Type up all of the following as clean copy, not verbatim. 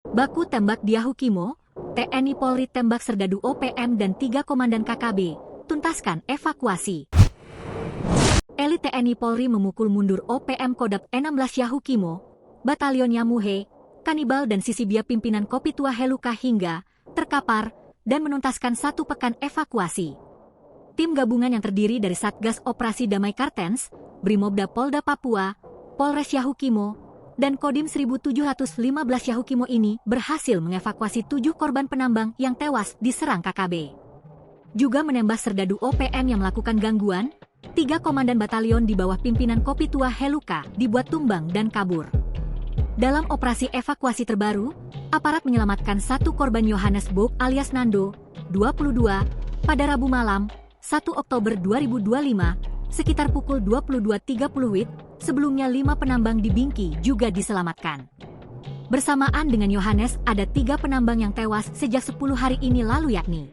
Baku tembak di Yahukimo, TNI Polri tembak serdadu OPM dan 3 komandan KKB, tuntaskan evakuasi. Elit TNI Polri memukul mundur OPM Kodap 16 Yahukimo, Batalion Yamuhe, Kanibal dan Sisibia pimpinan Kopi Tua Heluka hingga terkapar dan menuntaskan 1 pekan evakuasi. Tim gabungan yang terdiri dari Satgas Operasi Damai Kartens, Brimobda Polda Papua, Polres Yahukimo, dan Kodim 1715 Yahukimo ini berhasil mengevakuasi 7 korban penambang yang tewas diserang KKB. Juga menembak serdadu OPM yang melakukan gangguan, 3 komandan batalion di bawah pimpinan Kopi Tua Heluka dibuat tumbang dan kabur. Dalam operasi evakuasi terbaru, aparat menyelamatkan 1 korban Yohanes Bok alias Nando, 22, pada Rabu malam, 1 Oktober 2025, sekitar pukul 22.30 WIB, sebelumnya 5 penambang di Bingki juga diselamatkan. Bersamaan dengan Yohanes, ada 3 penambang yang tewas sejak 10 hari ini lalu yakni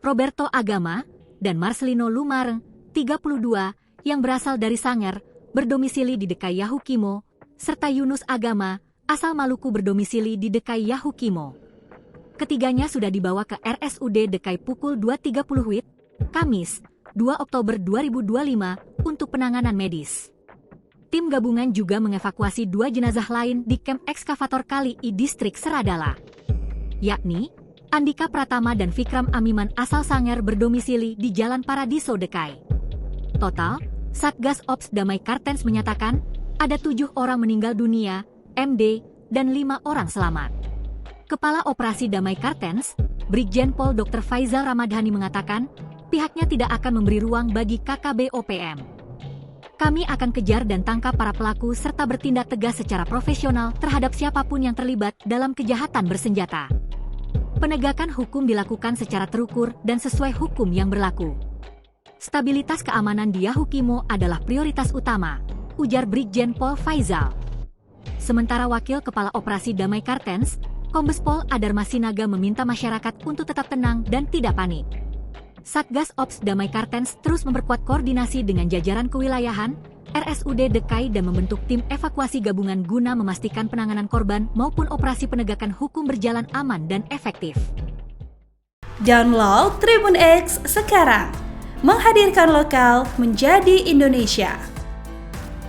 Roberto Agama dan Marcelino Lumareng, 32, yang berasal dari Sanger, berdomisili di Dekai Yahukimo, serta Yunus Agama, asal Maluku berdomisili di Dekai Yahukimo. Ketiganya sudah dibawa ke RSUD Dekai pukul 2.30 WIB, Kamis, 2 Oktober 2025, untuk penanganan medis. Tim gabungan juga mengevakuasi 2 jenazah lain di kamp ekskavator Kali I Distrik Seradala, yakni Andika Pratama dan Fikram Amiman asal Sanger berdomisili di Jalan Paradiso Dekai. Total, Satgas Ops Damai Kartens menyatakan ada 7 orang meninggal dunia, MD, dan 5 orang selamat. Kepala Operasi Damai Kartens, Brigjen Pol Dr. Faizal Ramadhani mengatakan, pihaknya tidak akan memberi ruang bagi KKB OPM. Kami akan kejar dan tangkap para pelaku serta bertindak tegas secara profesional terhadap siapapun yang terlibat dalam kejahatan bersenjata. Penegakan hukum dilakukan secara terukur dan sesuai hukum yang berlaku. Stabilitas keamanan di Yahukimo adalah prioritas utama, ujar Brigjen Pol Faizal. Sementara Wakil Kepala Operasi Damai Kartens, Kombes Pol Adar Masinaga meminta masyarakat untuk tetap tenang dan tidak panik. Satgas Ops Damai Kartens terus memperkuat koordinasi dengan jajaran kewilayahan, RSUD Dekai dan membentuk tim evakuasi gabungan guna memastikan penanganan korban maupun operasi penegakan hukum berjalan aman dan efektif. Download Tribun X sekarang, menghadirkan lokal menjadi Indonesia.